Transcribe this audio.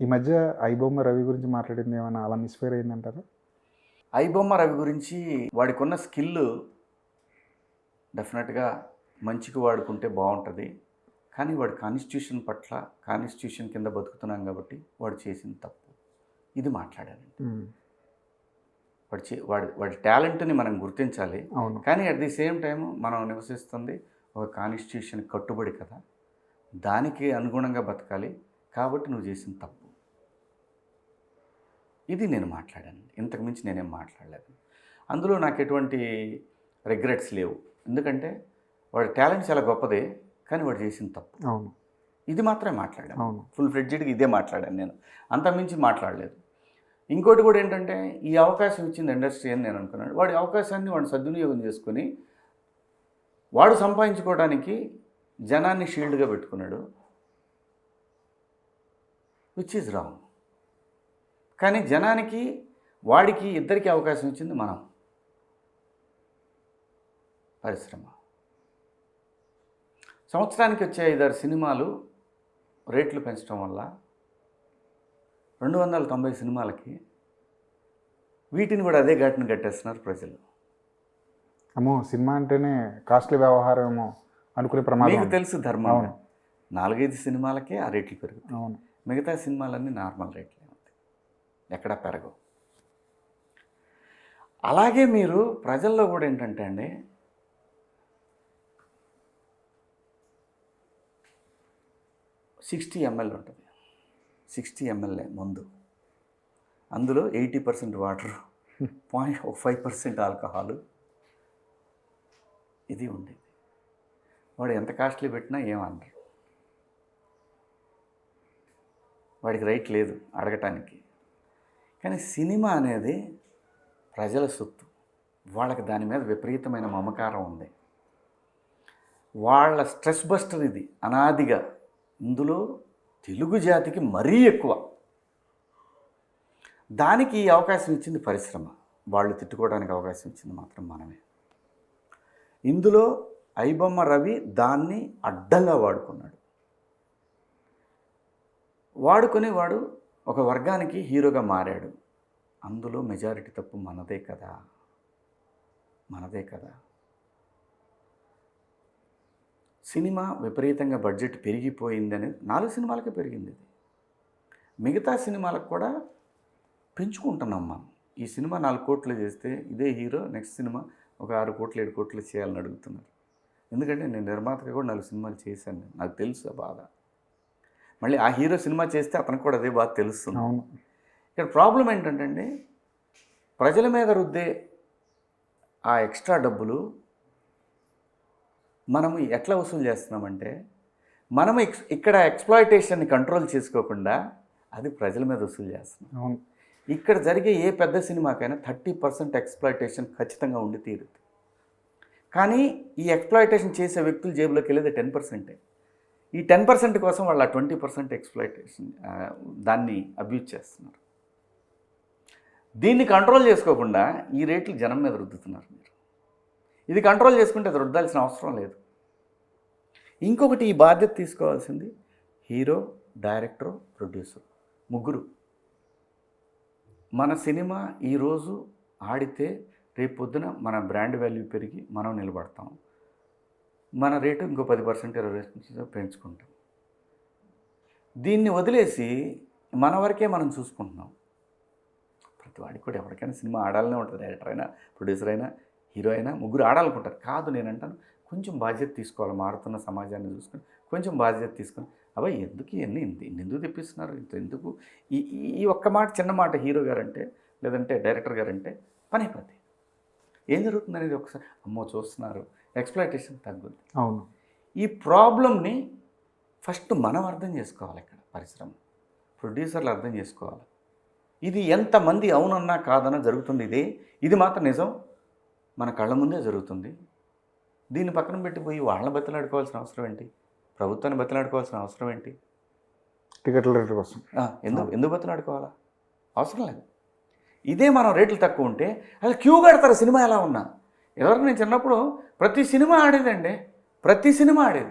ఈ మధ్య ఐబొమ్మ రవి గురించి మాట్లాడింది ఏమైనా అలా మిస్ఫైర్ అయిందంటారా? ఐబొమ్మ రవి గురించి వాడికున్న స్కిల్ డెఫినెట్గా మంచికి వాడుకుంటే బాగుంటుంది. కానీ వాడు కాన్స్టిట్యూషన్ పట్ల కాన్స్టిట్యూషన్ కింద బతుకుతున్నాం కాబట్టి వాడు చేసిన తప్పు ఇది మాట్లాడానండి. వాడి టాలెంట్ని మనం గుర్తించాలి. కానీ అట్ ది సేమ్ టైం మనం నివసిస్తుంది ఒక కాన్స్టిట్యూషన్ కట్టుబడి కదా, దానికి అనుగుణంగా బతకాలి. కాబట్టి నువ్వు చేసిన తప్పు ఇది నేను మాట్లాడాను. ఇంతకు మించి నేనేం మాట్లాడలేదు. అందులో నాకు ఎటువంటి రిగ్రెట్స్ లేవు. ఎందుకంటే వాడి టాలెంట్ చాలా గొప్పదే, కానీ వాడు చేసిన తప్పు ఇది మాత్రమే మాట్లాడాను. ఫుల్ ఫ్లెడ్జెడ్గా ఇదే మాట్లాడాను నేను, అంతకుమించి మాట్లాడలేదు. ఇంకోటి కూడా ఏంటంటే ఈ అవకాశం ఇచ్చింది ఇండస్ట్రీ అని నేను అనుకున్నాను. వాడి అవకాశాన్ని వాడు సద్వినియోగం చేసుకుని వాడు సంపాదించుకోవడానికి జనాన్ని షీల్డ్గా పెట్టుకున్నాడు, విచ్ ఈజ్ రాంగ్. కానీ జనానికి వాడికి ఇద్దరికి అవకాశం ఇచ్చింది మనం, పరిశ్రమ. సంవత్సరానికి వచ్చే 5-6 సినిమాలు రేట్లు పెంచడం వల్ల 290 సినిమాలకి వీటిని కూడా అదే ఘాటును కట్టేస్తున్నారు ప్రజలు. అమ్మో, సినిమా అంటేనే కాస్ట్లీ వ్యవహారం ఏమో అనుకునే ప్రమాదం. మీకు తెలుసు ధర్మం, 4-5 సినిమాలకే ఆ రేట్లు పెరుగుతాయి. మిగతా సినిమాలన్నీ నార్మల్ రేట్లే ఉంటాయి, ఎక్కడా పెరగవు. అలాగే మీరు ప్రజల్లో కూడా ఏంటంటే అండి, $60 ml ఉంటుంది, 60 ml మందు, అందులో 80% వాటర్, 5% ఆల్కహాలు, ఇది ఉండేది. వాడు ఎంత కాస్ట్లీ పెట్టినా ఏమన్నారు, వాడికి రైట్ లేదు అడగటానికి. కానీ సినిమా అనేది ప్రజల సొత్తు, వాళ్ళకి దాని మీద విపరీతమైన మమకారం ఉంది. వాళ్ళ స్ట్రెస్ బస్టర్ ఇది అనాదిగా. ఇందులో తెలుగు జాతికి మరీ ఎక్కువ. దానికి ఈ అవకాశం ఇచ్చింది పరిశ్రమ, వాళ్ళు తిట్టుకోవడానికి అవకాశం ఇచ్చింది మాత్రం మనమే. ఇందులో ఐబొమ్మ రవి దాన్ని అడ్డంగా వాడుకున్నాడు. వాడుకొని వాడు ఒక వర్గానికి హీరోగా మారాడు. అందులో మెజారిటీ తప్పు మనదే కదా, మనదే కదా. సినిమా విపరీతంగా బడ్జెట్ పెరిగిపోయిందని 4 సినిమాలకే పెరిగింది. ఇది మిగతా సినిమాలకు కూడా పెంచుకుంటున్నాం మనం. ఈ సినిమా 4 కోట్లు చేస్తే ఇదే హీరో నెక్స్ట్ సినిమా ఒక 6 కోట్లు 7 కోట్లు చేయాలని అడుగుతున్నారు. ఎందుకంటే నేను నిర్మాతగా కూడా 4 సినిమాలు చేశాను, నాకు తెలుసు ఆ బాధ. మళ్ళీ ఆ హీరో సినిమా చేస్తే అతనికి కూడా అదే బాధ తెలుస్తుంది. ఇక్కడ ప్రాబ్లం ఏంటంటే అండి, ప్రజల మీద రుద్దే ఆ ఎక్స్ట్రా డబ్బులు మనము ఎట్లా వసూలు చేస్తున్నామంటే, మనము ఇక్కడ ఎక్స్‌ప్లాయిటేషన్ని కంట్రోల్ చేసుకోకుండా అది ప్రజల మీద వసూలు చేస్తున్నాం. ఇక్కడ జరిగే ఏ పెద్ద సినిమాకైనా 30% ఎక్స్‌ప్లాయిటేషన్ ఖచ్చితంగా ఉండి తీరుతుంది. కానీ ఈ ఎక్స్‌ప్లాయిటేషన్ చేసే వ్యక్తుల జేబులోకి వెళ్ళేది 10%. ఈ 10% కోసం వాళ్ళు ఆ 20% ఎక్స్‌ప్లాయిటేషన్ దాన్ని అబ్యూజ్ చేస్తున్నారు. దీన్ని కంట్రోల్ చేసుకోకుండా ఈ రేట్లు జనం మీద రుద్దుతున్నారు మీరు. ఇది కంట్రోల్ చేసుకుంటే అది రుద్దాల్సిన అవసరం లేదు. ఇంకొకటి ఈ బాధ్యత తీసుకోవాల్సింది హీరో, డైరెక్టర్, ప్రొడ్యూసర్, ముగ్గురు. మన సినిమా ఈరోజు ఆడితే రేపు పొద్దున మన బ్రాండ్ వాల్యూ పెరిగి మనం నిలబడతాం. మన రేటు ఇంకో 10% 20% పెంచుకుంటాం. దీన్ని వదిలేసి మన వరకే మనం చూసుకుంటున్నాం. ప్రతి వాడికి కూడా ఎవరికైనా సినిమా ఆడాలనే ఉంటుంది. డైరెక్టర్ అయినా, ప్రొడ్యూసర్ అయినా, హీరో అయినా ముగ్గురు ఆడాలనుకుంటారు. కాదు, నేను అంటాను కొంచెం బాధ్యత తీసుకోవాలి. మారుతున్న సమాజాన్ని చూసుకొని కొంచెం బాధ్యత తీసుకొని, అబ్బాయి ఎందుకు ఇవన్నీ ఎందుకు తెప్పిస్తున్నారు, ఎందుకు ఈ ఒక్క మాట, చిన్న మాట హీరో గారంటే లేదంటే డైరెక్టర్ గారంటే పని అయిపోద్ది. ఏం జరుగుతుంది అనేది ఒకసారి అమ్మో చూస్తున్నారు, ఎక్స్‌ప్లాయిటేషన్ తగ్గుద్ది. అవును, ఈ ప్రాబ్లమ్ని ఫస్ట్ మనం అర్థం చేసుకోవాలి. ఇక్కడ పరిశ్రమ ప్రొడ్యూసర్లు అర్థం చేసుకోవాలి. ఇది ఎంతమంది అవునన్నా కాదన్నా జరుగుతుంది. ఇది మాత్రం నిజం, మన కళ్ళ ముందే జరుగుతుంది. దీన్ని పక్కన పెట్టిపోయి వాళ్ళని బతిలాడుకోవాల్సిన అవసరం ఏంటి, ప్రభుత్వాన్ని బతిలాడుకోవాల్సిన అవసరం ఏంటి? టికెట్ల రేట్ల కోసం ఎందుకు బతిలాడుకోవాలా? అవసరం లేదు. ఇదే మనం రేట్లు తక్కువ ఉంటే అసలు క్యూ కడతారు సినిమా ఎలా ఉన్నా. ఎవరికి నేను చిన్నప్పుడు ప్రతి సినిమా ఆడేదండి, ప్రతి సినిమా ఆడేది.